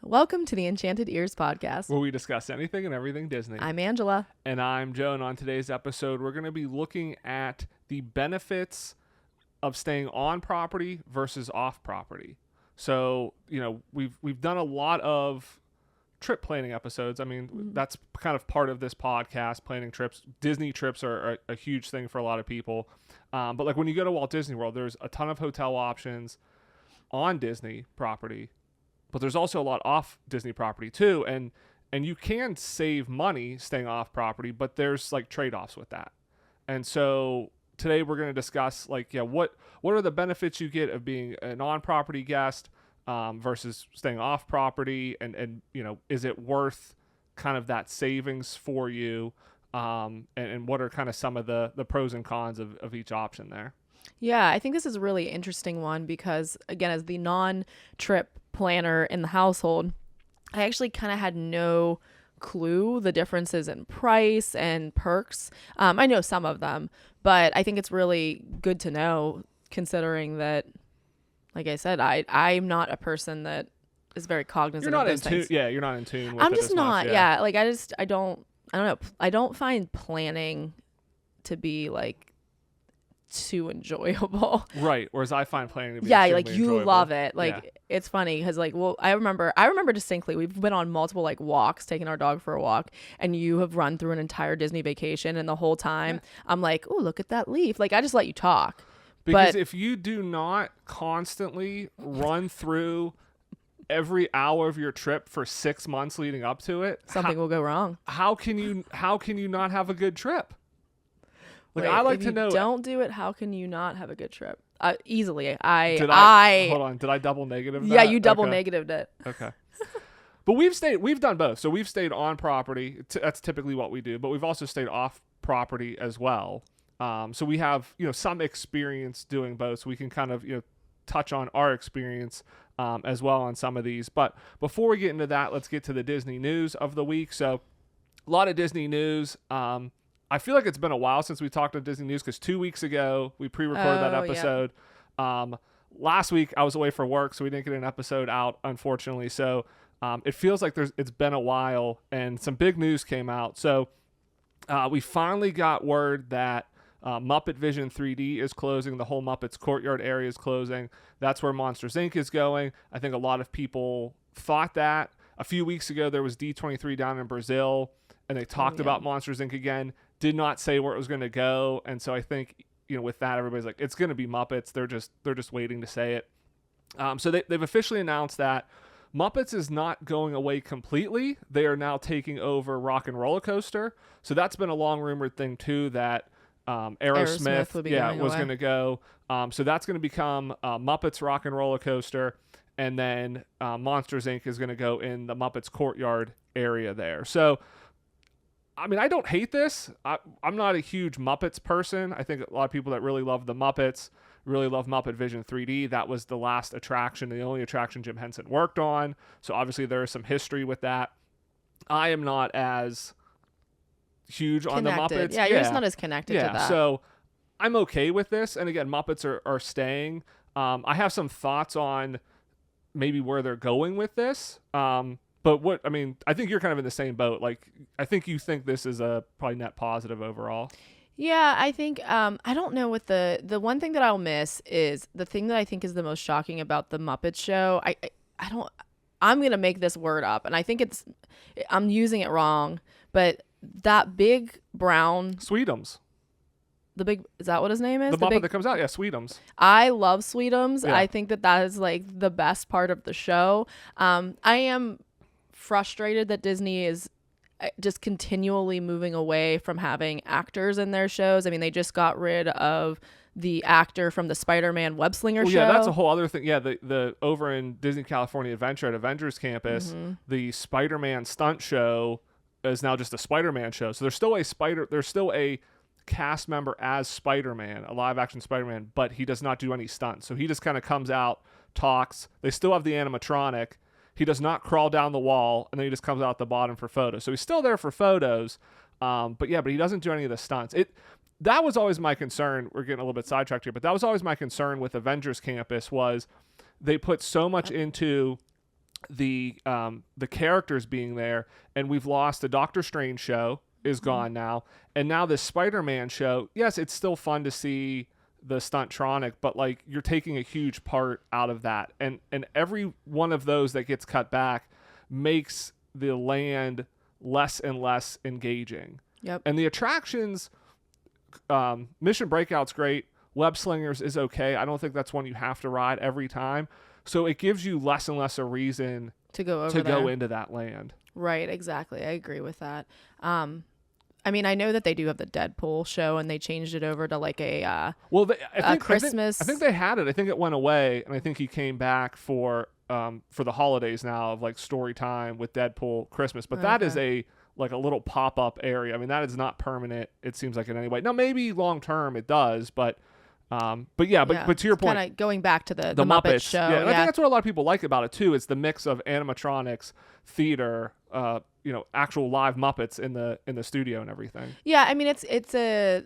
Welcome to the Enchanted Ears podcast, where we discuss anything and everything Disney. I'm Angela. And I'm Joe, and on today's episode, we're going to be looking at the benefits of staying on property versus off property. So, we've done a lot of trip planning episodes. I mean, that's kind of part of this podcast, planning trips. Disney trips are a huge thing for a lot of people. But like when you go to Walt Disney World, there's a ton of hotel options on Disney property. But there's also a lot off Disney property too, and you can save money staying off property, but there's like trade-offs with that. And so today we're going to discuss what are the benefits you get of being an on-property guest versus staying off property, and is it worth kind of that savings for you, and what are kind of some of the pros and cons of each option there. Yeah, I think this is a really interesting one because, again, as the non-trip planner in the household, I actually kind of had no clue the differences in price and perks. I know some of them, but I think it's really good to know, considering that, like I said, I'm not a person that is very cognizant of those things. Yeah, you're not in tune with I'm it just as not. much, yeah. Like I don't know. I don't find planning to be like too enjoyable. Right. Whereas I find planning to be like you enjoyable. love it. It's funny because I remember distinctly we've been on multiple walks, taking our dog for a walk, and you have run through an entire Disney vacation, and the whole time I'm like, oh, look at that leaf. Like I just let you talk. Because if you do not constantly run through every hour of your trip for 6 months leading up to it, something will go wrong. How can you not have a good trip? Wait, I like if to know. Don't do it. How can you not have a good trip? Easily. Hold on. Did I double negative that? Yeah, you double negatived it. Okay. But we've done both. So we've stayed on property. That's typically what we do. But we've also stayed off property as well. So we have some experience doing both. So we can kind of touch on our experience as well on some of these. But before we get into that, let's get to the Disney news of the week. So a lot of Disney news. I feel like it's been a while since we talked to Disney News because 2 weeks ago we pre-recorded that episode. Yeah. Last week I was away for work, so we didn't get an episode out, unfortunately. So it feels like it's been a while, and some big news came out. So we finally got word that Muppet Vision 3D is closing. The whole Muppets Courtyard area is closing. That's where Monsters, Inc. is going. I think a lot of people thought that. A few weeks ago there was D23 down in Brazil, and they talked about Monsters, Inc. again. Did not say where it was going to go, and so I think with that everybody's like, it's going to be Muppets. They're just waiting to say it. So they've officially announced that Muppets is not going away completely. They are now taking over Rockin Roller Coaster. So that's been a long rumored thing too, that Aerosmith was going to go. So that's going to become Muppets Rockin Roller Coaster, and then Monsters, Inc. is going to go in the Muppets Courtyard area there. So I mean, I don't hate this. I'm not a huge Muppets person. I think a lot of people that really love the Muppets really love Muppet Vision 3D. That was the last attraction, the only attraction Jim Henson worked on. So obviously there is some history with that. I am not as huge on the Muppets. Yeah, you're just not as connected to that. So I'm okay with this. And again, Muppets are staying. I have some thoughts on maybe where they're going with this. But I think you're kind of in the same boat. Like, I think you think this is a probably net positive overall. Yeah, I think, I don't know what the one thing that I'll miss is the thing that I think is the most shocking about the Muppets show. I'm going to make this word up, and I think I'm using it wrong, but that big brown. Sweetums. Is that what his name is? The Muppet that comes out, yeah, Sweetums. I love Sweetums. Yeah. I think that is like the best part of the show. I am frustrated that Disney is just continually moving away from having actors in their shows. I mean, they just got rid of the actor from the Spider-Man web slinger show. Yeah, that's a whole other thing. Yeah, the over in Disney California Adventure at Avengers Campus, the Spider-Man stunt show is now just a Spider-Man show. So there's still a cast member as Spider-Man, a live action Spider-Man, but he does not do any stunts. So he just kind of comes out, talks. They still have the animatronic. He does not crawl down the wall, and then he just comes out at the bottom for photos. So he's still there for photos, but he doesn't do any of the stunts. That was always my concern. We're getting a little bit sidetracked here, but that was always my concern with Avengers Campus was they put so much into the characters being there, and we've lost the Doctor Strange show is gone now, and now this Spider-Man show. Yes, it's still fun to see the Stuntronic, but like you're taking a huge part out of that, and every one of those that gets cut back makes the land less and less engaging. Yep. And the attractions, Mission Breakout's great. Web Slingers is okay. I don't think that's one you have to ride every time. So it gives you less and less a reason to go into that land. Right, exactly. I agree with that. I mean, I know that they do have the Deadpool show, and they changed it over to like a Christmas. I think they had it. I think it went away, and I think he came back for the holidays now of like story time with Deadpool Christmas. But that is a little pop-up area. I mean, that is not permanent. It seems like in any way. Now maybe long term it does, but to your point, kind of going back to the Muppets show. Yeah, and I think that's what a lot of people like about it too. Is the mix of animatronics, theater, actual live Muppets in the studio and everything. Yeah, I mean it's a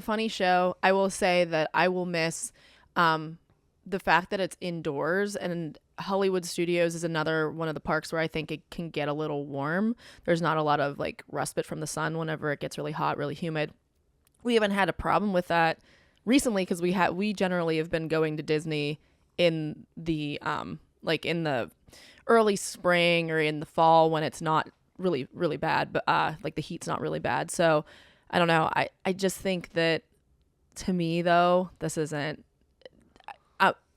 funny show. I will say that I will miss the fact that it's indoors, and Hollywood Studios is another one of the parks where I think it can get a little warm. There's not a lot of like respite from the sun whenever it gets really hot, really humid. We haven't had a problem with that recently because we generally have been going to Disney in the in the early spring or in the fall when it's not really, really bad, but like the heat's not really bad. So I don't know. I just think that, to me though, this isn't,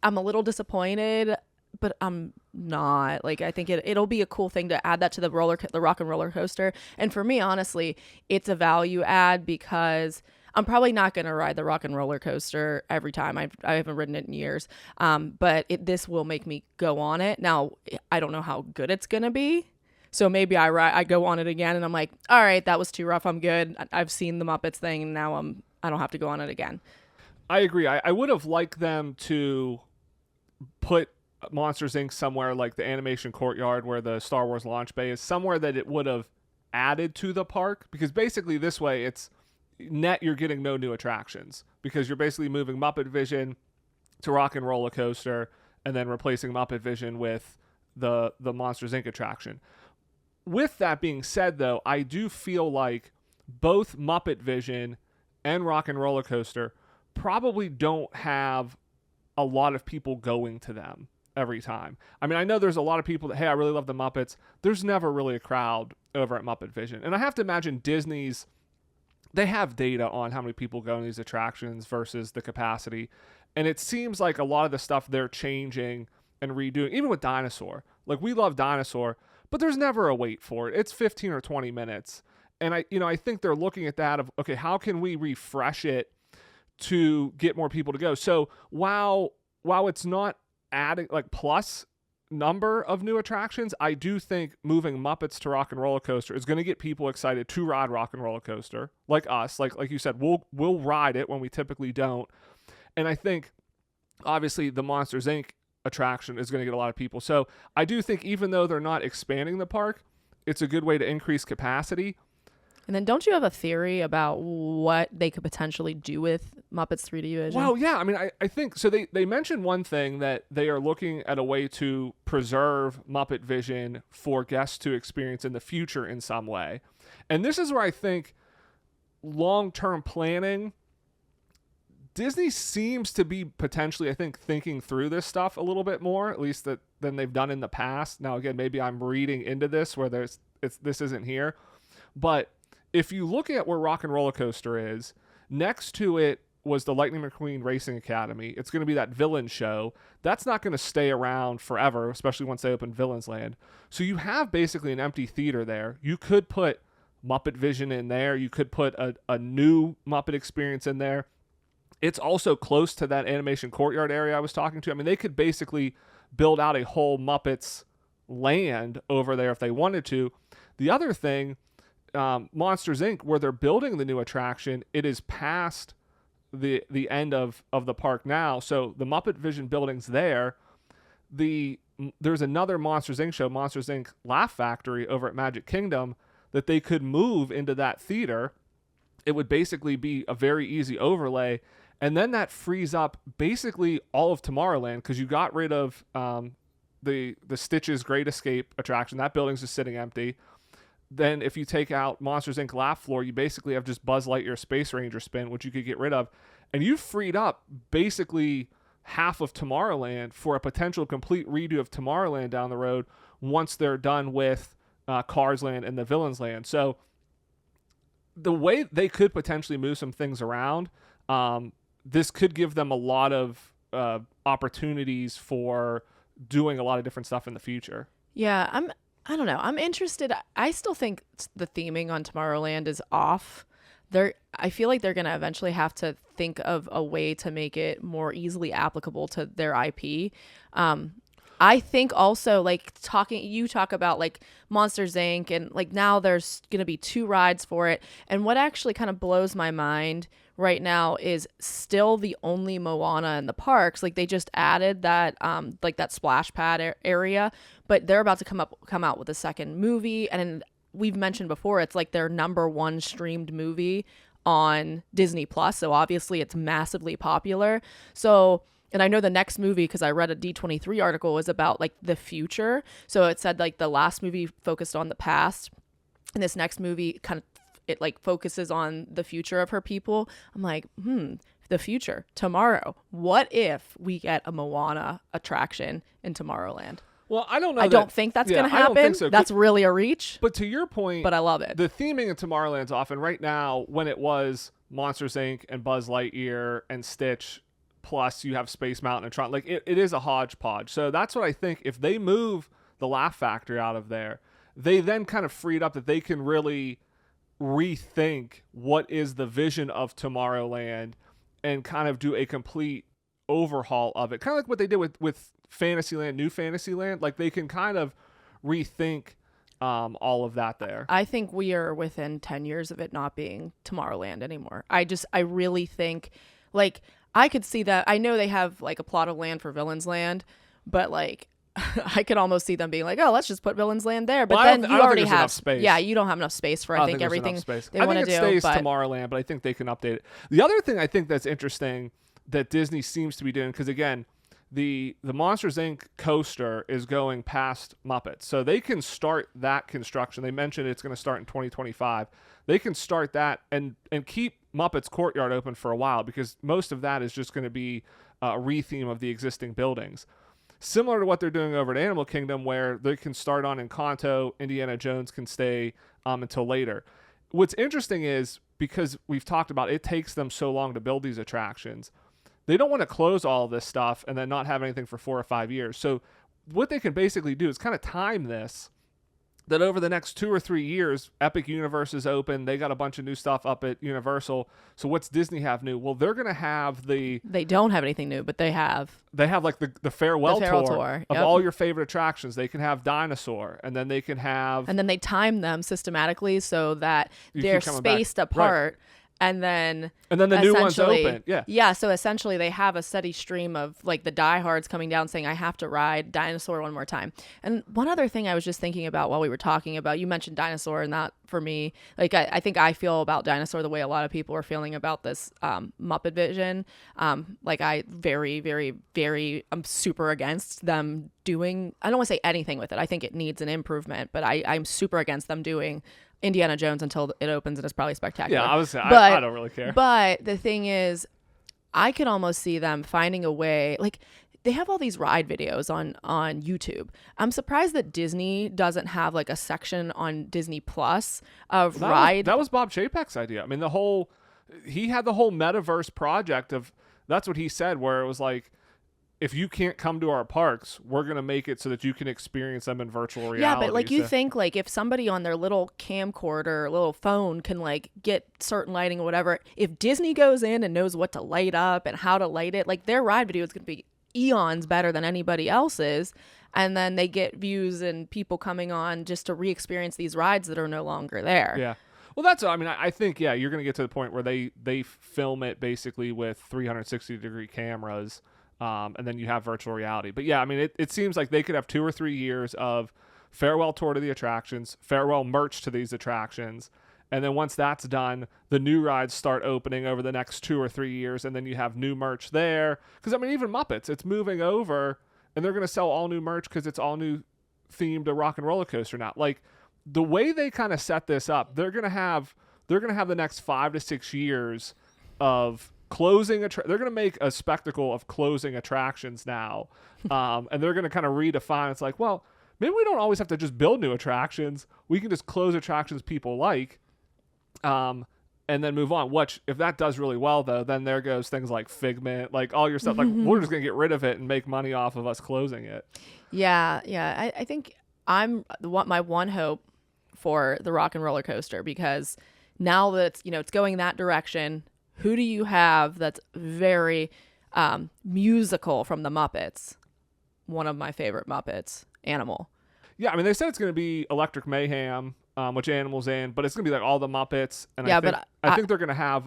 I'm a little disappointed, but I'm not. Like, I think it'll be a cool thing to add that to the Rockin Roller Coaster. And for me, honestly, it's a value add because I'm probably not going to ride the Rockin Roller Coaster every time. I haven't ridden it in years. But this will make me go on it. Now, I don't know how good it's going to be. So maybe I go on it again and I'm like, all right, that was too rough. I'm good. I've seen the Muppets thing and now I don't have to go on it again. I agree. I would have liked them to put Monsters Inc. somewhere like the Animation Courtyard where the Star Wars launch bay is, somewhere that it would have added to the park, because basically this way it's net you're getting no new attractions because you're basically moving Muppet Vision to Rockin Roller Coaster and then replacing Muppet Vision with the Monsters Inc. attraction. With that being said, though, I do feel like both Muppet Vision and Rockin Roller Coaster probably don't have a lot of people going to them every time. I mean, I know there's a lot of people that, hey, I really love the Muppets. There's never really a crowd over at Muppet Vision. And I have to imagine Disney's, they have data on how many people go in these attractions versus the capacity. And it seems like a lot of the stuff they're changing and redoing, even with Dinosaur. Like, we love Dinosaur, but there's never a wait for it. It's 15 or 20 minutes. And I think they're looking at that of, okay, how can we refresh it to get more people to go? So while it's not adding like plus number of new attractions, I do think moving Muppets to Rockin Roller Coaster is going to get people excited to ride Rockin Roller Coaster, like us. Like you said, we'll ride it when we typically don't. And I think obviously the Monsters Inc. attraction is going to get a lot of people. So I do think even though they're not expanding the park, it's a good way to increase capacity. And then don't you have a theory about what they could potentially do with Muppets 3D Vision? Well, yeah. I mean, I think, so they mentioned one thing, that they are looking at a way to preserve Muppet Vision for guests to experience in the future in some way. And this is where I think long-term planning, Disney seems to be potentially, I think, thinking through this stuff a little bit more, at least than they've done in the past. Now, again, maybe I'm reading into this where this isn't here. But if you look at where Rockin Roller Coaster is, next to it was the Lightning McQueen Racing Academy. It's going to be that villain show. That's not going to stay around forever, especially once they open Villains Land. So you have basically an empty theater there. You could put Muppet Vision in there. You could put a new Muppet experience in there. It's also close to that Animation Courtyard area I was talking to. I mean, they could basically build out a whole Muppets land over there if they wanted to. The other thing, Monsters Inc., where they're building the new attraction, it is past the end of the park now. So the Muppet Vision building's there. There's another Monsters Inc. show, Monsters Inc. Laugh Factory over at Magic Kingdom, that they could move into that theater. It would basically be a very easy overlay. And then that frees up basically all of Tomorrowland, because you got rid of the Stitch's Great Escape attraction. That building's just sitting empty. Then if you take out Monsters Inc. Laugh Floor, you basically have just Buzz Lightyear Space Ranger spin, which you could get rid of. And you've freed up basically half of Tomorrowland for a potential complete redo of Tomorrowland down the road once they're done with Cars Land and the Villains Land. So the way they could potentially move some things around, this could give them a lot of opportunities for doing a lot of different stuff in the future. Yeah, I don't know. I'm interested. I still think the theming on Tomorrowland is off. I feel like they're going to eventually have to think of a way to make it more easily applicable to their IP. I think also, like, you talk about like Monsters Inc. and like now there's going to be 2 rides for it. And what actually kind of blows my mind right now is still the only Moana in the parks. Like, they just added that like that splash pad area, but they're about to come out with a second movie. And we've mentioned before, it's like their #1 streamed movie on Disney Plus. So obviously it's massively popular. So, and I know the next movie, because I read a D23 article, was about like the future. So it said like the last movie focused on the past, and this next movie kind of, it like focuses on the future of her people. I'm like, the future, tomorrow. What if we get a Moana attraction in Tomorrowland? Well, I don't know. I don't think that's going to happen. I don't think so. That's really a reach. But to your point, but I love it. The theming in Tomorrowland's off, and right now, when it was Monsters Inc. and Buzz Lightyear and Stitch, plus you have Space Mountain and Tron, like it is a hodgepodge. So that's what I think. If they move the Laugh Factory out of there, they then kind of freed up that they can really rethink what is the vision of Tomorrowland and kind of do a complete overhaul of it. Kind of like what they did with Fantasyland, New Fantasyland. Like, they can kind of rethink all of that there. I think we are within 10 years of it not being Tomorrowland anymore. I really think, like, I could see that. I know they have like a plot of land for Villains Land, but like I could almost see them being like, oh, let's just put Villains Land there. But then you already have space. Yeah, you don't have enough space for I think everything they want to do. I think it stays Tomorrowland, but I think they can update it. The other thing I think that's interesting that Disney seems to be doing, because again, the Monsters Inc. coaster is going past Muppets, so they can start that construction. They mentioned it's going to start in 2025. They can start that and keep Muppets Courtyard open for a while, because most of that is just going to be a retheme of the existing buildings. Similar to what they're doing over at Animal Kingdom, where they can start on Encanto, Indiana Jones can stay until later. What's interesting is, because we've talked about it takes them so long to build these attractions, they don't want to close all of this stuff and then not have anything for 4 or 5 years. So what they can basically do is kind of time this, that over the next 2 or 3 years, Epic Universe is open. They got a bunch of new stuff up at Universal. So what's Disney have new? Well, they're going to have They don't have anything new, but they have like the farewell tour of yep. all your favorite attractions. They can have Dinosaur, and then they can have... And then they time them systematically so that they're spaced apart. Right. And then the new one's open. Yeah. So essentially they have a steady stream of like the diehards coming down saying, I have to ride Dinosaur one more time. And one other thing I was just thinking about while we were talking about, you mentioned Dinosaur, and that for me, like I think I feel about Dinosaur the way a lot of people are feeling about this Muppet Vision. Like I very, very, very, I'm super against them doing, I don't want to say anything with it. I think it needs an improvement, but I'm super against them doing Indiana Jones until it opens, and it's probably spectacular. Yeah, I don't really care. But the thing is, I could almost see them finding a way. Like, they have all these ride videos on YouTube. I'm surprised that Disney doesn't have like a section on Disney Plus of ride. That was Bob Chapek's idea. I mean, he had the whole metaverse project of, that's what he said, where it was like, if you can't come to our parks, we're going to make it so that you can experience them in virtual reality. Yeah, but like you think like if somebody on their little camcorder, little phone can like get certain lighting or whatever, if Disney goes in and knows what to light up and how to light it, like their ride video is going to be eons better than anybody else's. And then they get views and people coming on just to re-experience these rides that are no longer there. Yeah. Well, I think, yeah, you're going to get to the point where they film it basically with 360-degree cameras. And then you have virtual reality. But yeah, I mean, it seems like they could have 2 or 3 years of farewell tour to the attractions, farewell merch to these attractions. And then once that's done, the new rides start opening over the next 2 or 3 years. And then you have new merch there. Because, I mean, even Muppets, it's moving over. and they're going to sell all new merch because it's all new themed to Rockin Roller Coaster now. Like the way they kind of set this up, they're going to have the next 5 to 6 years of closing they're going to make a spectacle of closing attractions now. And they're going to kind of redefine. It's like, well, maybe we don't always have to just build new attractions. We can just close attractions people like, and then move on. Which, if that does really well, though, then there goes things like Figment, like all your stuff. Like, we're just going to get rid of it and make money off of us closing it. Yeah. I think my one hope for the Rockin Roller Coaster, because now that it's going that direction, who do you have that's very musical from the Muppets? One of my favorite Muppets, Animal. Yeah, I mean, they said it's going to be Electric Mayhem, which Animal's in, but it's going to be like all the Muppets. And yeah, I think they're going to have.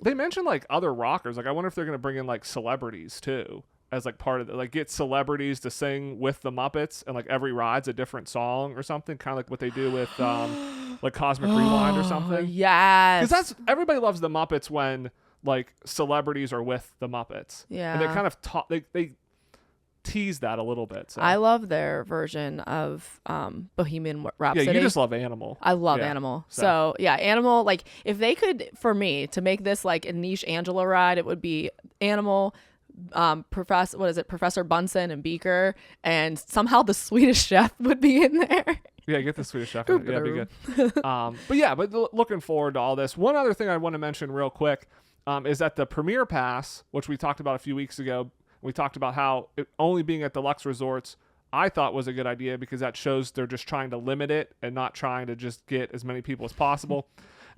They mentioned like other rockers. Like, I wonder if they're going to bring in like celebrities too, as like part of it. Like, get celebrities to sing with the Muppets, and like every ride's a different song or something, kind of like what they do with like Cosmic Rewind or something. Yes, because everybody loves the Muppets when like celebrities are with the Muppets. Yeah, and they kind of they tease that a little bit. So. I love their version of Bohemian Rhapsody. Yeah, you just love Animal. I love Animal. So yeah, Animal, like if they could, for me, to make this like a niche Angela ride, it would be Animal, Professor Bunsen and Beaker, and somehow the Swedish Chef would be in there. Yeah, get the Swedish Chef. Yeah, it'd be good. But looking forward to all this. One other thing I want to mention real quick is that the Premier Pass, which we talked about a few weeks ago, we talked about how it only being at deluxe resorts, I thought was a good idea because that shows they're just trying to limit it and not trying to just get as many people as possible.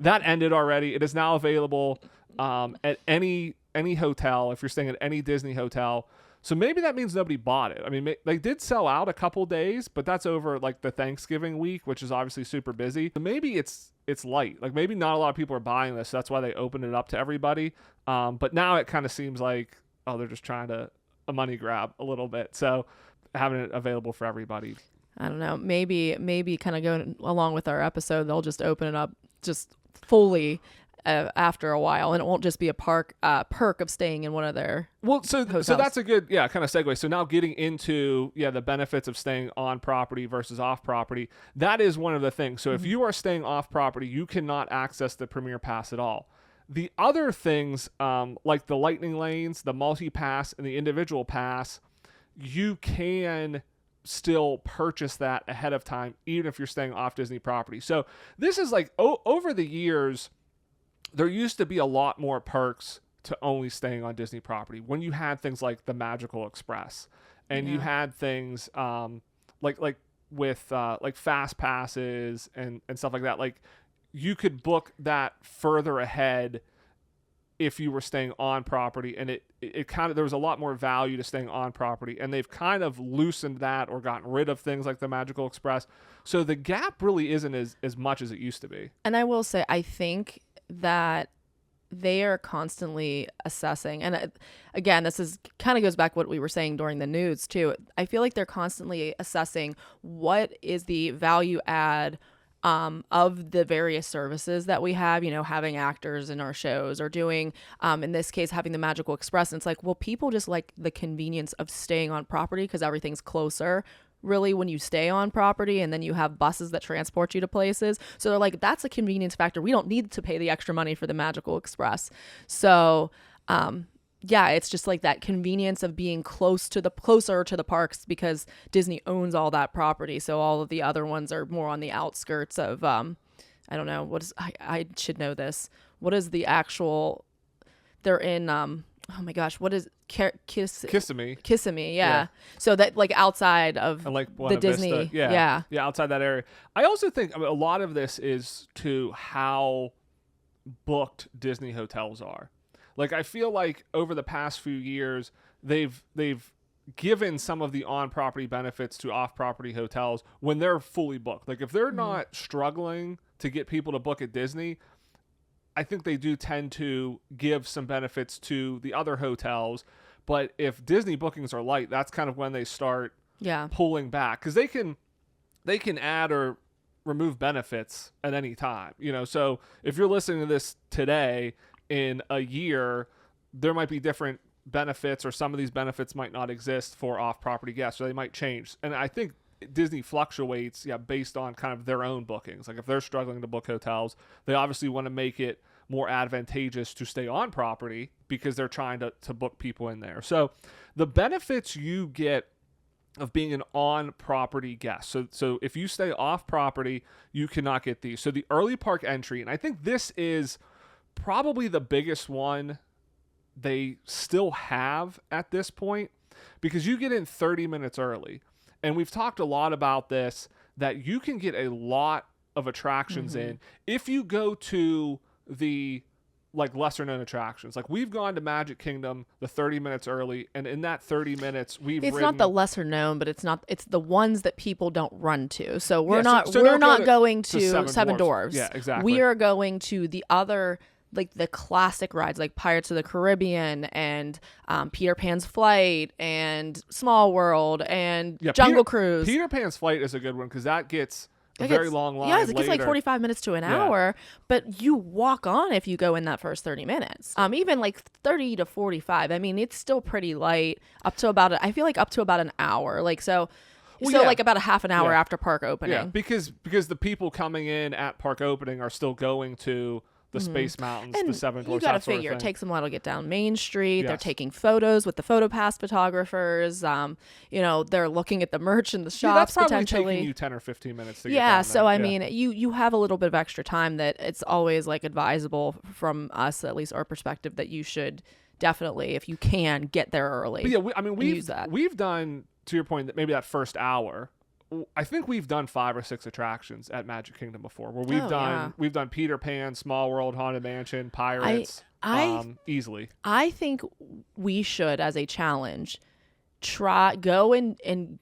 That ended already. It is now available at any hotel if you're staying at any Disney hotel. So maybe that means nobody bought it. I mean, they did sell out a couple days, but that's over like the Thanksgiving week, which is obviously super busy. So maybe it's light. Like maybe not a lot of people are buying this. So that's why they opened it up to everybody. But now it kind of seems like, oh, they're just trying to a money grab a little bit. So having it available for everybody. I don't know. Maybe kind of going along with our episode, they'll just open it up just fully after a while, and it won't just be a perk of staying in one of their hotels. So that's a good kind of segue. So now getting into the benefits of staying on property versus off property. That is one of the things. So if you are staying off property, you cannot access the Premier Pass at all. The other things, like the lightning lanes, the multi-pass, and the individual pass, you can still purchase that ahead of time, even if you're staying off Disney property. So this is like, over the years, there used to be a lot more perks to only staying on Disney property when you had things like the Magical Express, and you had things like with like fast passes and stuff like that. Like, you could book that further ahead if you were staying on property, and it kind of, there was a lot more value to staying on property, and they've kind of loosened that or gotten rid of things like the Magical Express. So the gap really isn't as much as it used to be. And I will say, I think that they are constantly assessing, and again, this is kind of goes back to what we were saying during the news too. I feel like they're constantly assessing what is the value add of the various services that we have, having actors in our shows, or doing, in this case, having the Magical Express. And it's like, well, people just like the convenience of staying on property because everything's closer, really, when you stay on property, and then you have buses that transport you to places. So they're like, that's a convenience factor. We don't need to pay the extra money for the Magical Express. So, yeah, it's just like that convenience of being closer to the parks, because Disney owns all that property. So all of the other ones are more on the outskirts of, I don't know, I should know this. What is the actual, they're in, oh my gosh, what is Kissimmee. Kissimmee, yeah. So that like outside of like the Disney. Vista. Yeah, outside that area. I also think, I mean, a lot of this is to how booked Disney hotels are. Like, I feel like over the past few years, they've given some of the on-property benefits to off-property hotels when they're fully booked. Like, if they're not struggling to get people to book at Disney, I think they do tend to give some benefits to the other hotels. But if Disney bookings are light, that's kind of when they start pulling back, because they can add or remove benefits at any time. So if you're listening to this today, in a year, there might be different benefits or some of these benefits might not exist for off-property guests, or they might change. And I think Disney fluctuates, based on kind of their own bookings. Like if they're struggling to book hotels, they obviously want to make it more advantageous to stay on property because they're trying to book people in there. So the benefits you get of being an on-property guest. So if you stay off-property, you cannot get these. So the early park entry, and I think this is probably the biggest one they still have at this point, because you get in 30 minutes early. And we've talked a lot about this, that you can get a lot of attractions in if you go to the lesser known attractions. Like we've gone to Magic Kingdom the 30 minutes early, and in that 30 minutes it's not the lesser known, but it's the ones that people don't run to. So we're not going to Seven Dwarfs. Yeah, exactly. We are going to the other, like the classic rides, like Pirates of the Caribbean and Peter Pan's Flight and Small World and Jungle Cruise. Peter Pan's Flight is a good one because that gets a very long line. Yeah, it gets like 45 minutes to an hour, but you walk on if you go in that first 30 minutes. Even like 30 to 45. I mean, it's still pretty light up to about I feel like up to about an hour. Like like about a half an hour after park opening. Yeah, because the people coming in at park opening are still going to the Space Mountains, and the Seven Dwarfs. You got to figure it takes them a while to get down Main Street. Yes. They're taking photos with the PhotoPass photographers. They're looking at the merch in the shops. That's probably potentially taking you 10 or 15 minutes to get down there. So I mean, you have a little bit of extra time that it's always like advisable from us, at least our perspective, that you should definitely, if you can, get there early. But we've done, to your point, that maybe that first hour. I think we've done 5 or 6 attractions at Magic Kingdom before, where we've done Peter Pan, Small World, Haunted Mansion, Pirates, easily. I think we should, as a challenge, go and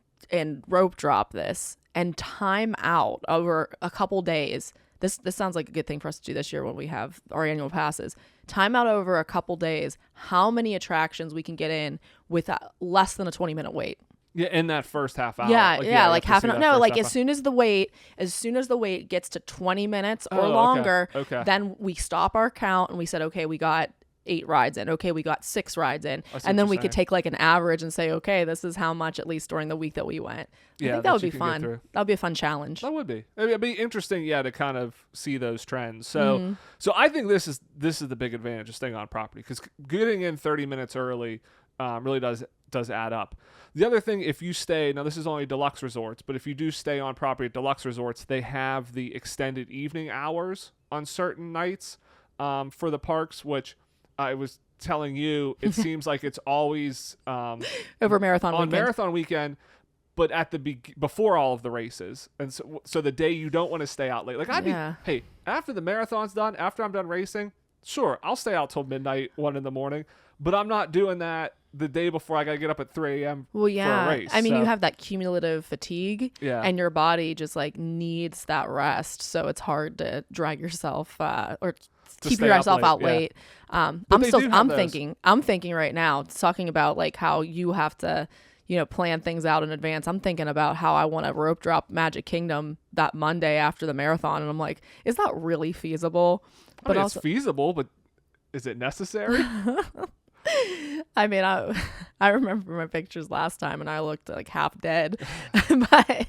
rope drop this and time out over a couple days. This sounds like a good thing for us to do this year when we have our annual passes. Time out over a couple days how many attractions we can get in with less than a 20-minute wait. Yeah, in that first half hour. Like half an hour. No, like as soon as the wait gets to 20 minutes or longer, then we stop our count and we said, okay, we got 8 rides in. Okay, we got 6 rides in. And then we could take like an average and say, okay, this is how much, at least during the week that we went. I think that would be fun. That would be a fun challenge. That would be. It'd be interesting, to kind of see those trends. So I think this is the big advantage of staying on property, because getting in 30 minutes early really does add up. The other thing, if you stay, now this is only deluxe resorts, but if you do stay on property at deluxe resorts, they have the extended evening hours on certain nights for the parks, which I was telling you, it seems like it's always over marathon weekend, but at before all of the races, and so the day you don't want to stay out late. Like hey, after the marathon's done, after I'm done racing, sure, I'll stay out till midnight, 1 a.m, but I'm not doing that the day before I gotta get up at 3 a.m. for a race. I mean, you have that cumulative fatigue, and your body just like needs that rest, so it's hard to drag yourself or keep yourself out late. I'm thinking right now, talking about like how you have to, plan things out in advance. I'm thinking about how I want to rope drop Magic Kingdom that Monday after the marathon, and I'm like, is that really feasible? But it's feasible, but is it necessary? I mean, I remember my pictures last time, and I looked like half dead, but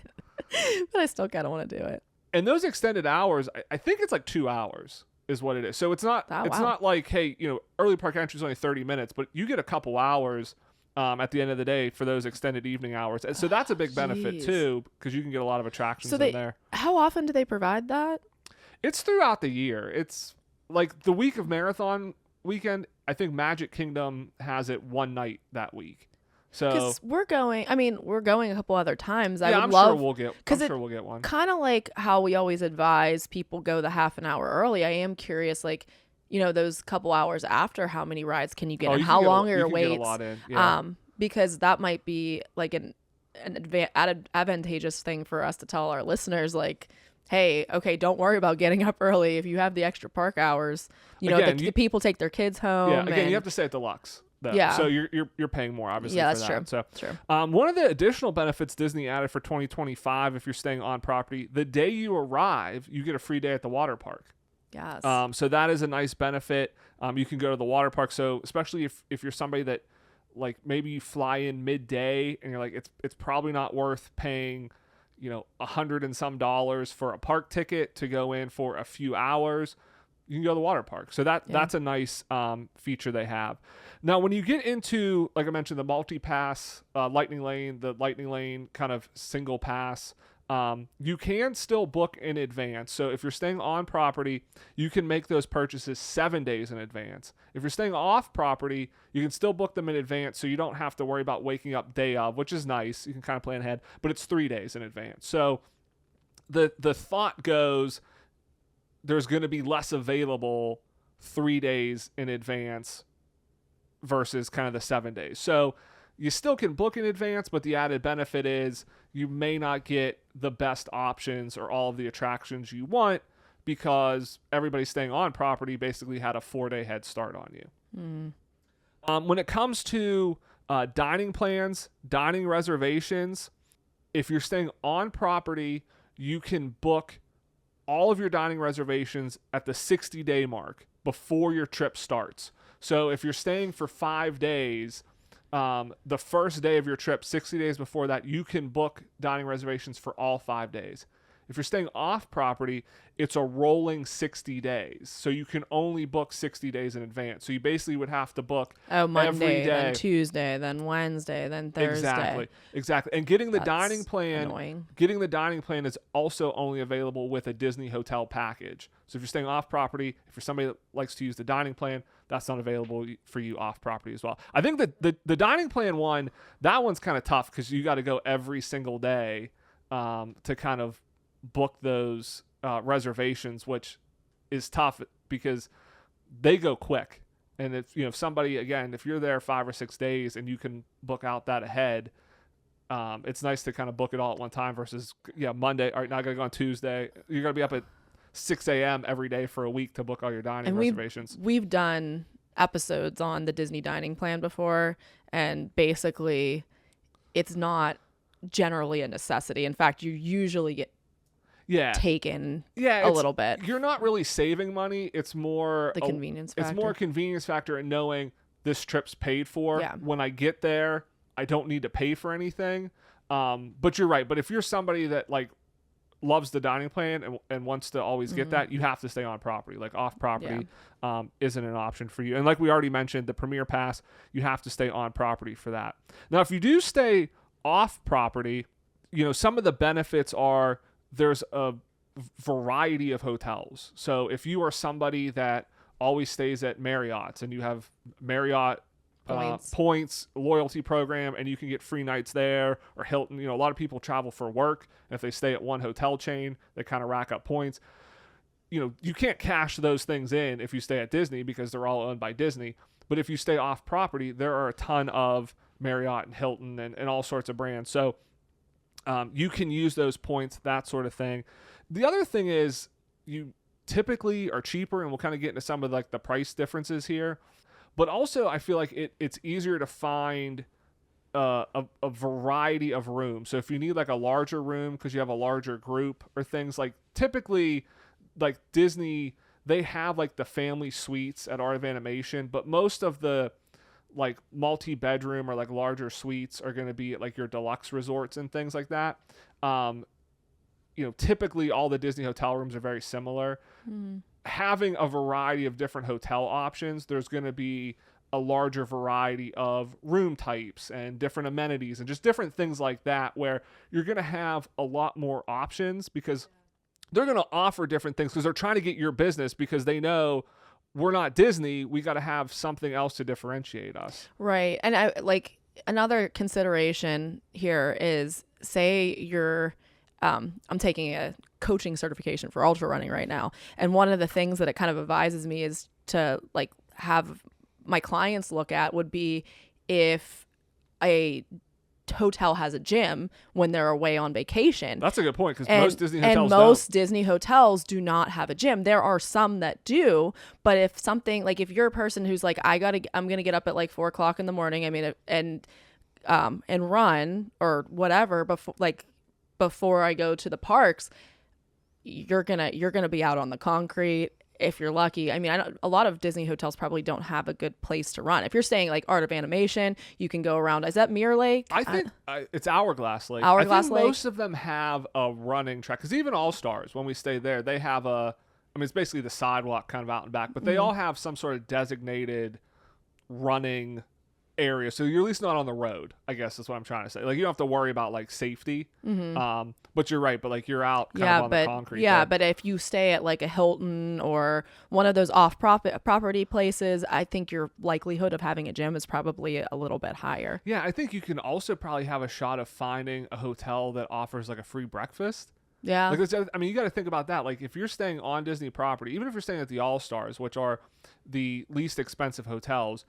I still kind of want to do it. And those extended hours, I think it's like 2 hours is what it is. So it's not not like, hey, early park entry is only 30 minutes, but you get a couple hours at the end of the day for those extended evening hours. And so that's a big benefit too, because you can get a lot of attractions in there. How often do they provide that? It's throughout the year. It's like the week of marathon weekend. I think Magic Kingdom has it one night that week. So because we're going a couple other times. I'm sure we'll get one. Kind of like how we always advise people go the half an hour early. I am curious, like, those couple hours after, how many rides can you get, and how long are your waits? Get a lot in. Yeah. Because that might be like an advantageous thing for us to tell our listeners, like, hey, okay, don't worry about getting up early if you have the extra park hours. The people take their kids home. Yeah, again, you have to stay at deluxe. Yeah. So you're paying more, obviously. Yeah, for that's that. true. So, one of the additional benefits Disney added for 2025, if you're staying on property, the day you arrive, you get a free day at the water park. Yes. So that is a nice benefit. You can go to the water park. So especially if you're somebody that like maybe you fly in midday and you're like, it's probably not worth paying, $100 and some for a park ticket to go in for a few hours. You can go to the water park. So that's a nice feature they have. Now, when you get into, like I mentioned, the multi-pass Lightning Lane kind of single pass, you can still book in advance. So if you're staying on property, you can make those purchases 7 days in advance. If you're staying off property, you can still book them in advance, so you don't have to worry about waking up day of, which is nice. You can kind of plan ahead, but it's 3 days in advance. So the thought goes, there's going to be less available 3 days in advance versus kind of the 7 days. So you still can book in advance, but the added benefit is you may not get the best options or all of the attractions you want because everybody staying on property basically had a 4-day head start on you. When it comes to dining plans, dining reservations, if you're staying on property, you can book all of your dining reservations at the 60-day mark before your trip starts. So if you're staying for 5 days, the first day of your trip, 60 days before that, you can book dining reservations for all 5 days. If you're staying off property, it's a rolling 60 days. So you can only book 60 days in advance. So you basically would have to book Monday, every day. then Tuesday, then Wednesday, then Thursday. Exactly. And getting the That's dining plan, annoying. is also only available with a Disney hotel package. So if you're staying off property, if you're somebody that likes to use the dining plan, that's not available for you off property as well. I think that the dining plan one, that one's kind of tough because you got to go every single day to kind of book those reservations, which is tough because they go quick. And if somebody, again, if you're there 5 or 6 days and you can book out that ahead, it's nice to kind of book it all at one time versus Monday. All right, now I gotta go on Tuesday. You're gonna be up at 6 a.m. every day for a week to book all your dining reservations. We've done episodes on the Disney dining plan before, and basically it's not generally a necessity. In fact, you usually get taken a little bit. You're not really saving money. It's more the convenience factor. It's more a convenience factor in knowing this trip's paid for. Yeah. When I get there, I don't need to pay for anything. But you're right. But if you're somebody that loves the dining plan and wants to always get that, you have to stay on property. Like off property isn't an option for you. And like we already mentioned, the Premier Pass, you have to stay on property for that. Now, if you do stay off property, some of the benefits are there's a variety of hotels. So if you are somebody that always stays at Marriott's and you have Marriott points loyalty program and you can get free nights there, or Hilton, a lot of people travel for work, and if they stay at one hotel chain, they kind of rack up points. You can't cash those things in if you stay at Disney because they're all owned by Disney. But if you stay off property, there are a ton of Marriott and Hilton and all sorts of brands. So you can use those points, that sort of thing. The other thing is you typically are cheaper, and we'll kind of get into some of the price differences here. But also, I feel like it's easier to find a variety of rooms. So if you need a larger room because you have a larger group or things, typically Disney, they have the family suites at Art of Animation, but most of the multi-bedroom or larger suites are going to be at your deluxe resorts and things like that. Typically all the Disney hotel rooms are very similar. Having a variety of different hotel options, there's going to be a larger variety of room types and different amenities and just different things like that, where you're going to have a lot more options because they're going to offer different things because they're trying to get your business, because they know we're not Disney. We got to have something else to differentiate us. Right. And another consideration here is, say you're, I'm taking a coaching certification for ultra running right now. And one of the things that it kind of advises me is to have my clients look at would be if a hotel has a gym when they're away on vacation. That's a good point, because most Disney hotels do not have a gym. There are some that do, but if something if you're a person who's I'm gonna get up at 4:00 in the morning, and run or whatever before I go to the parks, you're gonna be out on the concrete. if you're lucky. I mean, a lot of Disney hotels probably don't have a good place to run. If you're staying like Art of Animation, you can go around. Is that Mirror Lake? I think it's Hourglass Lake. Hourglass I think Lake? most of them have a running track, because even All Stars, when we stayed there, they have I mean, it's basically the sidewalk kind of out and back, but they all have some sort of designated running area, so you're at least not on the road, I guess is what I'm trying to say. Like, you don't have to worry about like safety. But you're right, but like you're out kind of on the concrete. But if you stay at like a Hilton or one of those property places, I think your likelihood of having a gym is probably a little bit higher. Yeah, I think you can also probably have a shot of finding a hotel that offers like a free breakfast. Yeah. Like, I mean, you got to think about that. Like, if you're staying on Disney property, even if you're staying at the All Stars, which are the least expensive hotels,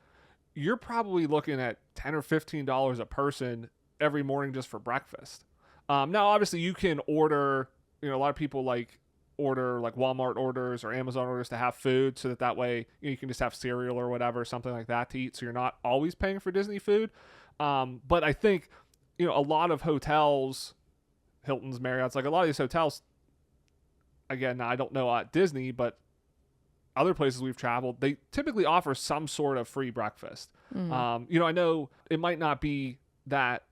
you're probably looking at $10 or $15 a person every morning just for breakfast. Now, obviously, you can order, a lot of people like order like Walmart orders or Amazon orders to have food, so that way you can just have cereal or whatever, something like that to eat, so you're not always paying for Disney food. But I think, a lot of hotels, Hilton's, Marriott's, like a lot of these hotels, again, I don't know at Disney, but other places we've traveled, they typically offer some sort of free breakfast. I know it might not be that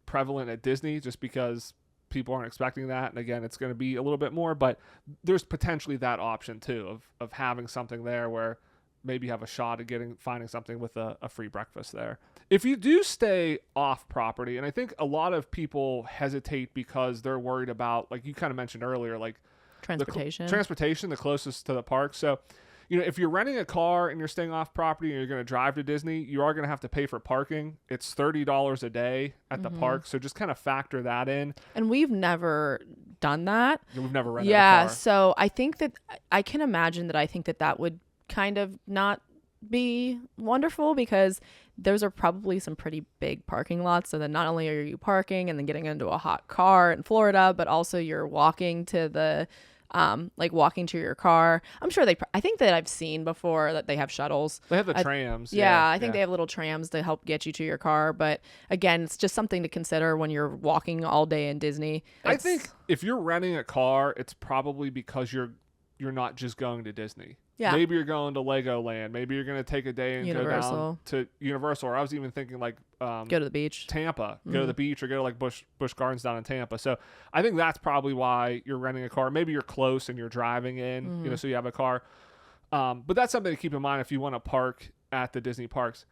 prevalent at Disney just because people aren't expecting that, and again, it's going to be a little bit more, but there's potentially that option too of having something there where maybe you have a shot at finding something with a free breakfast there. If you do stay off property, and I think a lot of people hesitate because they're worried about, like you kind of mentioned earlier, like transportation, the closest to the park. So if you're renting a car and you're staying off property and you're going to drive to Disney, you are going to have to pay for parking. It's $30 a day at the park. So just kind of factor that in. And we've never done that. We've never rented a car. So I think that I can imagine that I think that would kind of not be wonderful, because those are probably some pretty big parking lots. So then not only are you parking and then getting into a hot car in Florida, but also you're walking to the walking to your car. I'm sure I think that I've seen before that they have shuttles. They have the trams. I think they have little trams to help get you to your car. But again, it's just something to consider when you're walking all day in Disney. I think if you're renting a car, it's probably because you're not just going to Disney. Yeah. Maybe you're going to Legoland. Maybe you're going to take a day and go down to Universal. Or I was even thinking like go to the beach. Tampa. Go to the beach, or go to like Busch Gardens down in Tampa. So I think that's probably why you're renting a car. Maybe you're close and you're driving in, so you have a car. But that's something to keep in mind if you want to park at the Disney parks.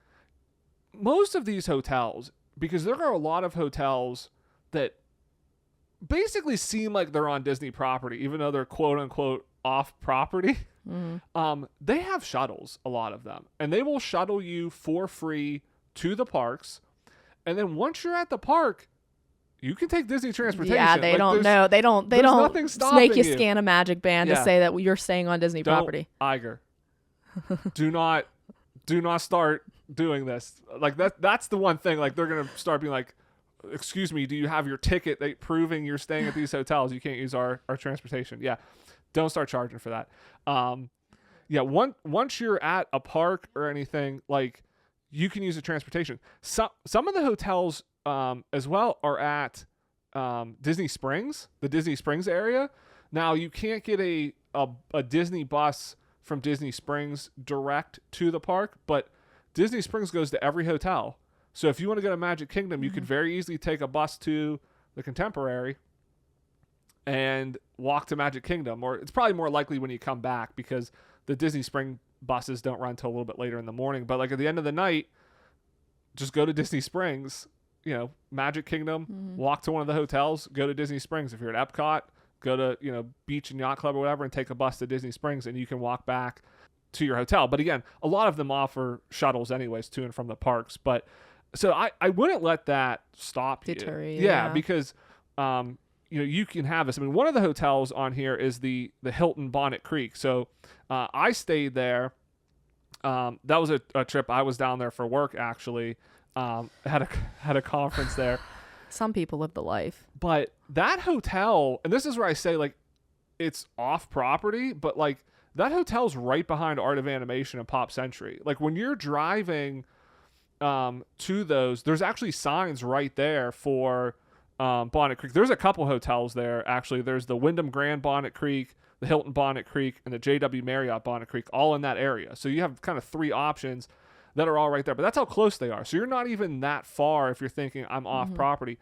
Most of these hotels, because there are a lot of hotels that basically seem like they're on Disney property, even though they're quote unquote off property. They have shuttles, a lot of them, and they will shuttle you for free to the parks. And then once you're at the park, you can take Disney transportation. Yeah, they don't know. They don't make you scan a magic band to say that you're staying on Disney property. Iger, do not start doing this. Like that's the one thing. Like they're gonna start being like, excuse me, do you have your ticket proving you're staying at these hotels? You can't use our transportation. Yeah. Don't start charging for that. Once you're at a park or anything, like you can use the transportation. Some of the hotels as well are at Disney Springs, the Disney Springs area. Now you can't get a Disney bus from Disney Springs direct to the park, but Disney Springs goes to every hotel. So if you want to go to Magic Kingdom, you could very easily take a bus to the Contemporary and walk to Magic Kingdom, or it's probably more likely when you come back, because the Disney Spring buses don't run till a little bit later in the morning. But like at the end of the night, just go to Disney Springs, Magic Kingdom, walk to one of the hotels, go to Disney Springs. If you're at Epcot, go to, Beach and Yacht Club or whatever, and take a bus to Disney Springs, and you can walk back to your hotel. But again, a lot of them offer shuttles anyways to and from the parks. But so I wouldn't let that stop you. Deter you. Yeah, because you can have this. I mean, one of the hotels on here is the Hilton Bonnet Creek. So I stayed there. That was a trip. I was down there for work, actually. Had a conference there. Some people live the life. But that hotel, and this is where I say, like, it's off property, but like that hotel's right behind Art of Animation and Pop Century. Like when you're driving to those, there's actually signs right there for Bonnet Creek. There's a couple hotels there, actually. There's the Wyndham Grand Bonnet Creek, the Hilton Bonnet Creek, and the JW Marriott Bonnet Creek, all in that area. So you have kind of 3 options that are all right there. But that's how close they are. So you're not even that far if you're thinking I'm off property.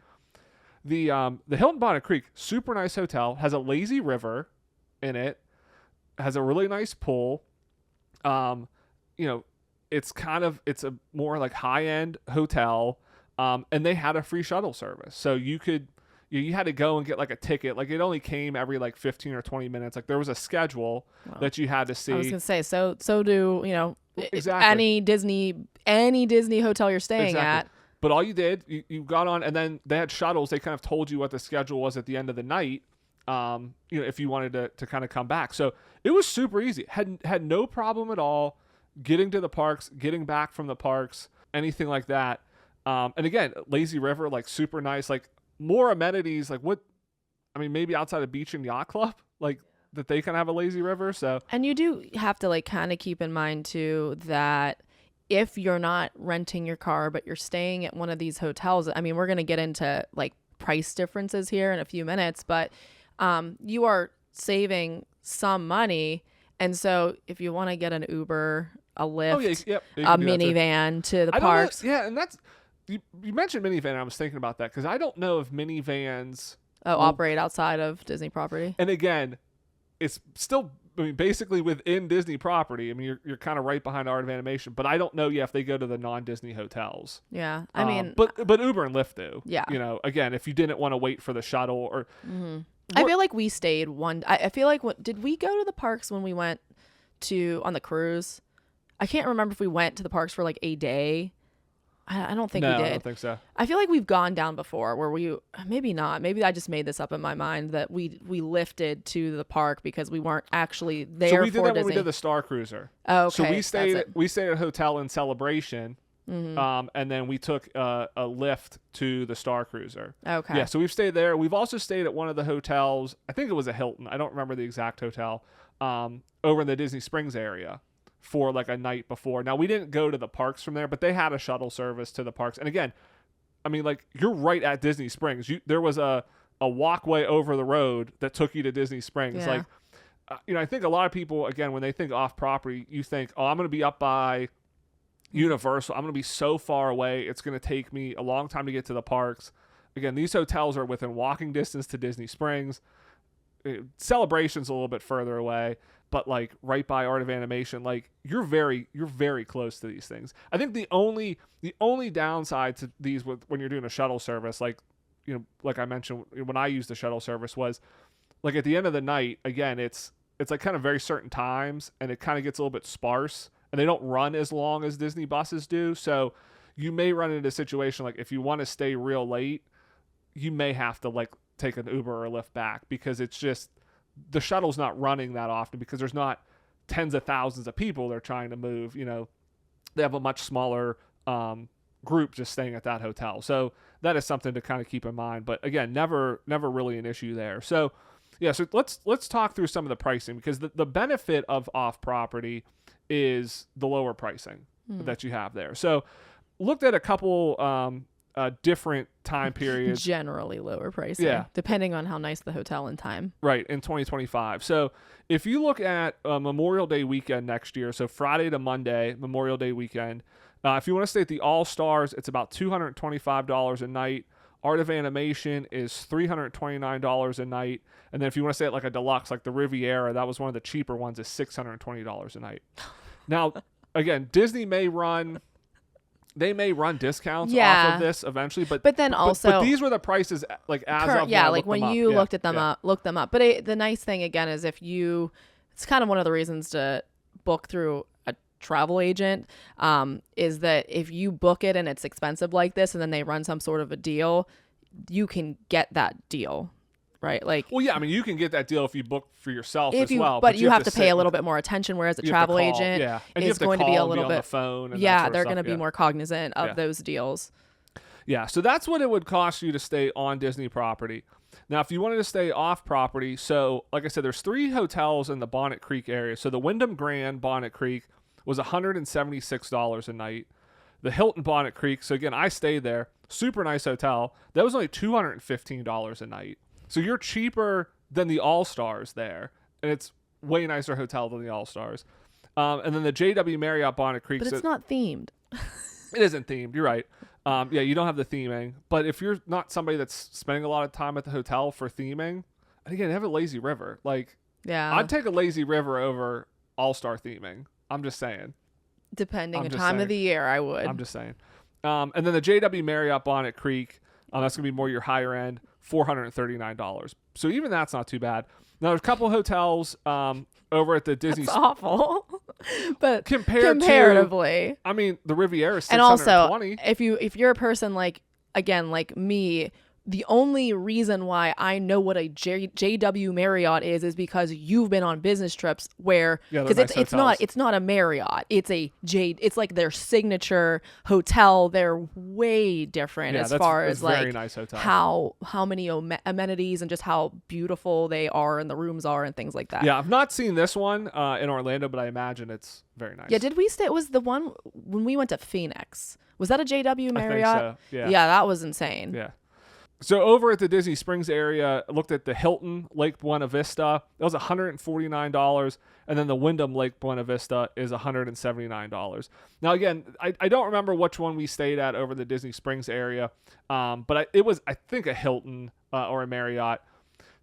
The Hilton Bonnet Creek, super nice hotel, has a lazy river in it, has a really nice pool. It's a more like high-end hotel. And they had a free shuttle service. So you had to go and get like a ticket. Like it only came every like 15 or 20 minutes. Like there was a schedule that you had to see. I was going to say, so do, exactly. any Disney hotel you're staying at. But all you did, you got on, and then they had shuttles. They kind of told you what the schedule was at the end of the night. If you wanted to kind of come back. So it was super easy. Had no problem at all getting to the parks, getting back from the parks, anything like that. And again, lazy river, like super nice, like more amenities, like maybe outside of beach and yacht club, like that they kind of have a lazy river. So, and you do have to like kind of keep in mind too, that if you're not renting your car, but you're staying at one of these hotels, I mean, we're going to get into like price differences here in a few minutes, but, you are saving some money. And so if you want to get an Uber, a Lyft, a minivan to the parks. Yeah. And that's, you mentioned minivan, and I was thinking about that because I don't know if minivans operate outside of Disney property. And again, it's still, basically within Disney property. I mean, you're kind of right behind Art of Animation, but I don't know yet if they go to the non-Disney hotels. Yeah, I mean, but Uber and Lyft do. Yeah, again, if you didn't want to wait for the shuttle or. Mm-hmm. I feel like we stayed I feel like did we go to the parks when we went on the cruise? I can't remember if we went to the parks for like a day. I don't think we did. I don't think so. I feel like we've gone down before where maybe not. Maybe I just made this up in my mind that we lifted to the park because we weren't actually there. So we did that Disney. when we did the Star Cruiser. Oh, okay. So we stayed at a hotel in Celebration, and then we took a lift to the Star Cruiser. Okay. Yeah. So we've stayed there. We've also stayed at one of the hotels. I think it was a Hilton. I don't remember the exact hotel. Over in the Disney Springs area. For like a night before. Now we didn't go to the parks from there, but they had a shuttle service to the parks. And again, I mean, like you're right at Disney Springs. There was a walkway over the road that took you to Disney Springs. Yeah. Like, I think a lot of people, again, when they think off property, you think, oh, I'm going to be up by Universal. I'm going to be so far away. It's going to take me a long time to get to the parks. Again, these hotels are within walking distance to Disney Springs. Celebration's a little bit further away, but like right by Art of Animation, like you're very close to these things. I think the only downside to these when you're doing a shuttle service, like like I mentioned when I used the shuttle service, was like at the end of the night, again, it's like kind of very certain times, and it kind of gets a little bit sparse, and they don't run as long as Disney buses do. So you may run into a situation like if you want to stay real late, you may have to like take an Uber or a Lyft back because it's just the shuttle's not running that often because there's not tens of thousands of people they're trying to move. They have a much smaller group just staying at that hotel. So that is something to kind of keep in mind. But again, never really an issue there. So yeah, so let's talk through some of the pricing because the benefit of off property is the lower pricing that you have there. So looked at a couple different time periods. Generally lower pricing. Yeah. Depending on how nice the hotel and time. Right, in 2025. So if you look at Memorial Day weekend next year, so Friday to Monday, Memorial Day weekend, if you want to stay at the All-Stars, it's about $225 a night. Art of Animation is $329 a night. And then if you want to stay at like a deluxe, like the Riviera, that was one of the cheaper ones, is $620 a night. Now, again, Disney may run discounts off of this eventually, but then also but these were the prices like as of when you looked them up. But the nice thing again is it's kind of one of the reasons to book through a travel agent, is that if you book it and it's expensive like this, and then they run some sort of a deal, you can get that deal. Right, like. Well, yeah, I mean, you can get that deal if you book for yourself as well. But you have to pay a little bit more attention, whereas a travel agent is going to be a little bit. On the phone and they're going to be more cognizant of those deals. Yeah, so that's what it would cost you to stay on Disney property. Now, if you wanted to stay off property, so like I said, there's 3 hotels in the Bonnet Creek area. So the Wyndham Grand Bonnet Creek was $176 a night. the Hilton Bonnet Creek. So again, I stayed there. Super nice hotel. That was only $215 a night. So you're cheaper than the All-Stars there. And it's way nicer hotel than the All-Stars. And then the JW Marriott Bonnet Creek. But it's not themed. It isn't themed. You're right. Yeah, you don't have the theming. But if you're not somebody that's spending a lot of time at the hotel for theming, and again, they have a lazy river. Like, Yeah. I'd take a lazy river over All-Star theming. I'm just saying. Depending on time of the year, I would. I'm just saying. And then the JW Marriott Bonnet Creek, that's going to be more your higher end, $439. So even that's not too bad. Now, there's a couple hotels over at the Disney. That's awful. But comparatively. I mean, the Riviera is $620. And also, if you're a person like me, the only reason why I know what a JW Marriott is because you've been on business trips where because it's not a Marriott, it's like their signature hotel. They're way different as far as like very nice hotel. how many amenities and just how beautiful they are and the rooms are and things like that. Yeah, I've not seen this one in Orlando, but I imagine it's very nice. Yeah, did we stay? It was the one when we went to Phoenix. Was that a JW Marriott? I think so. Yeah, that was insane. Yeah. So over at the Disney Springs area, I looked at the Hilton Lake Buena Vista. That was $149. And then the Wyndham Lake Buena Vista is $179. Now, again, I don't remember which one we stayed at over the Disney Springs area. But it was, I think, a Hilton or a Marriott.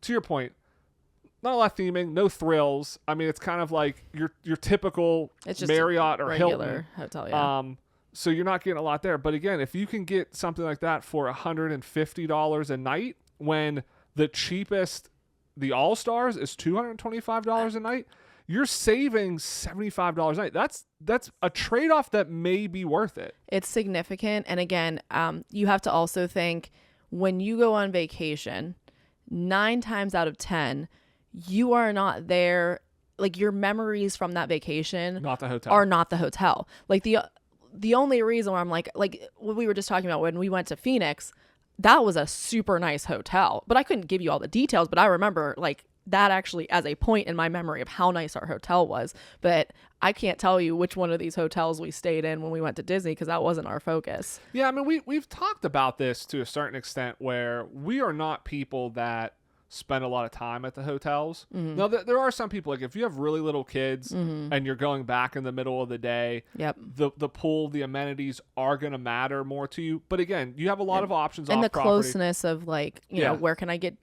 To your point, not a lot of theming, no thrills. I mean, it's kind of like your typical Marriott or regular Hilton hotel, yeah. So you're not getting a lot there. But again, if you can get something like that for $150 a night when the cheapest, the All-Stars, is $225 a night, you're saving $75 a night. That's a trade-off that may be worth it. It's significant. And again, you have to also think when you go on vacation, 9 times out of 10, you are not there. Like your memories from that vacation are not the hotel. Like the only reason why I'm like what we were just talking about when we went to Phoenix, that was a super nice hotel, but I couldn't give you all the details, but I remember like that actually as a point in my memory of how nice our hotel was. But I can't tell you which one of these hotels we stayed in when we went to Disney because that wasn't our focus. Yeah, I mean, we've talked about this to a certain extent where we are not people that spend a lot of time at the hotels. Mm-hmm. Now, there are some people, like if you have really little kids and you're going back in the middle of the day, the pool, the amenities are going to matter more to you. But again, you have a lot of options and off the property. Closeness of like, you know, where can I get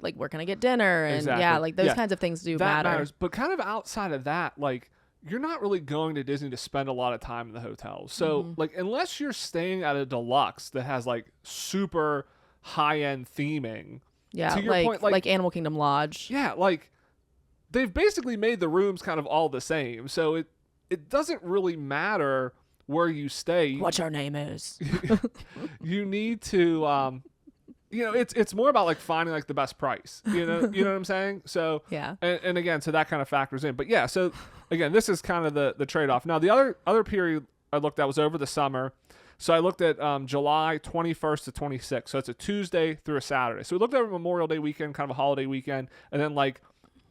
dinner? And like those kinds of things do that matter. Matters. But kind of outside of that, like you're not really going to Disney to spend a lot of time in the hotel. So like unless you're staying at a deluxe that has like super high-end theming, yeah, to your point, like Animal Kingdom Lodge. Yeah, like they've basically made the rooms kind of all the same. So it doesn't really matter where you stay. What your name is. You need to it's more about like finding like the best price. You know what I'm saying? So yeah. And again, so that kind of factors in. But yeah, so again, this is kind of the trade-off. Now the other period I looked at was over the summer. So I looked at July 21st to 26th. So it's a Tuesday through a Saturday. So we looked at Memorial Day weekend, kind of a holiday weekend, and then like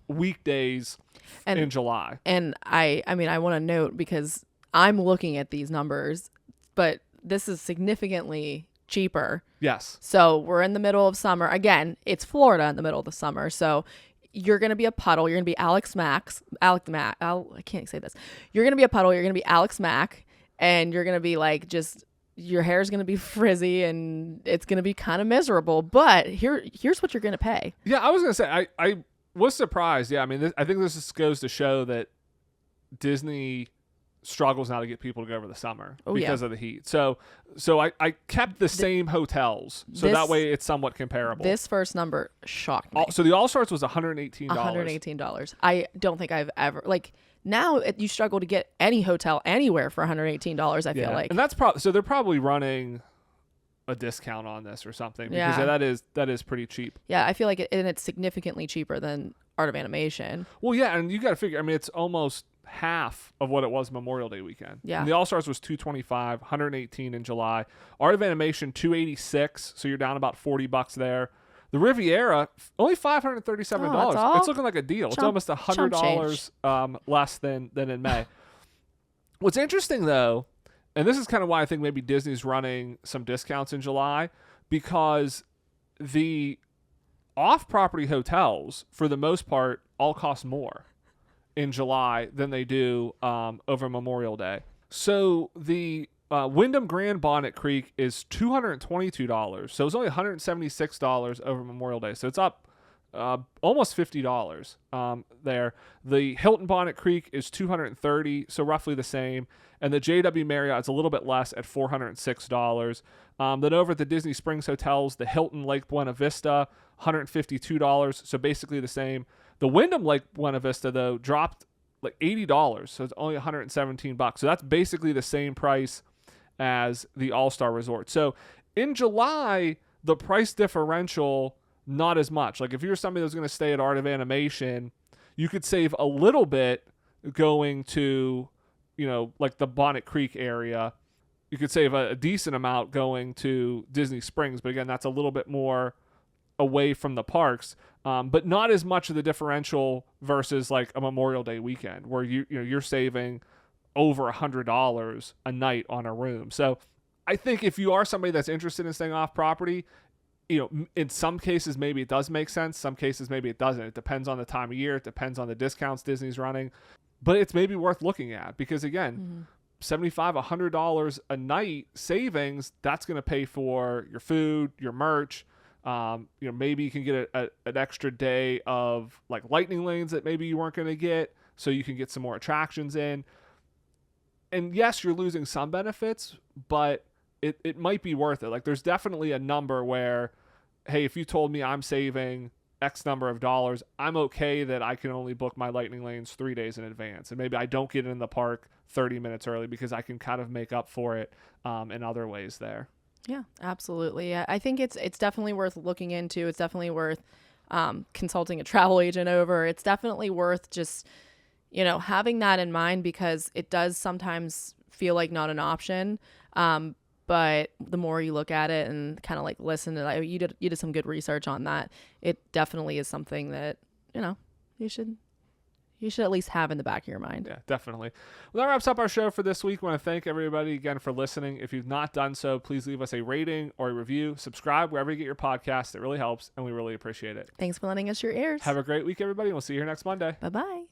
weekdays in July. And I mean, I want to note because I'm looking at these numbers, but this is significantly cheaper. Yes. So we're in the middle of summer. Again, it's Florida in the middle of the summer. So you're going to be a puddle. You're going to be I can't say this. You're going to be a puddle. You're going to be Alex Mack. And you're going to be like just... your hair is going to be frizzy and it's going to be kind of miserable, but here's what you're going to pay. Yeah, I was going to say, I was surprised. Yeah, I mean, I think this just goes to show that Disney struggles now to get people to go over the summer because of the heat. So I kept the same hotels, so that way it's somewhat comparable. This first number shocked me. So the All-Stars was $118. $118. I don't think I've ever, like, now you struggle to get any hotel anywhere for $118, I feel like. And that's probably, so they're probably running a discount on this or something because that is pretty cheap. Yeah, I feel like it's significantly cheaper than Art of Animation. Well, yeah, and you got to figure, I mean, it's almost half of what it was Memorial Day weekend. Yeah. And the All-Stars was $225, $118 in July. Art of Animation $286, so you're down about $40 there. The Riviera, only $537. Oh, it's looking like a deal. It's almost $100 less than in May. What's interesting, though, And this is kind of why I think maybe Disney's running some discounts in July, because the off-property hotels, for the most part, all cost more in July than they do over Memorial Day. So the Wyndham Grand Bonnet Creek is $222. So it's only $176 over Memorial Day. So it's up almost $50 there. The Hilton Bonnet Creek is $230, so roughly the same. And the JW Marriott is a little bit less at $406. Then over at the Disney Springs hotels, the Hilton Lake Buena Vista, $152, so basically the same. The Wyndham Lake Buena Vista, though, dropped like $80, so it's only $117. So that's basically the same price as the All-Star Resort. So in July, the price differential, not as much. Like if you're somebody that's going to stay at Art of Animation, you could save a little bit going to, like the Bonnet Creek area. You could save a decent amount going to Disney Springs, but again, that's a little bit more away from the parks, but not as much of the differential versus like a Memorial Day weekend where you're saving over $100 a night on a room. So I think if you are somebody that's interested in staying off property, in some cases maybe it does make sense. Some cases maybe it doesn't. It depends on the time of year. It depends on the discounts Disney's running, but it's maybe worth looking at because again, $75, $100 a night savings, that's going to pay for your food, your merch. Maybe you can get an extra day of like lightning lanes that maybe you weren't going to get, so you can get some more attractions in. And yes, you're losing some benefits, but it might be worth it. Like there's definitely a number where, hey, if you told me I'm saving X number of dollars, I'm okay that I can only book my lightning lanes 3 days in advance. And maybe I don't get in the park 30 minutes early because I can kind of make up for it in other ways there. Yeah, absolutely. I think it's definitely worth looking into. It's definitely worth consulting a travel agent over. It's definitely worth just, having that in mind because it does sometimes feel like not an option. But the more you look at it and kind of like listen to you did some good research on that, it definitely is something that, you should at least have in the back of your mind. Yeah, definitely. Well, that wraps up our show for this week. I want to thank everybody again for listening. If you've not done so, please leave us a rating or a review. Subscribe wherever you get your podcast. It really helps, and we really appreciate it. Thanks for lending us your ears. Have a great week, everybody, and we'll see you here next Monday. Bye-bye.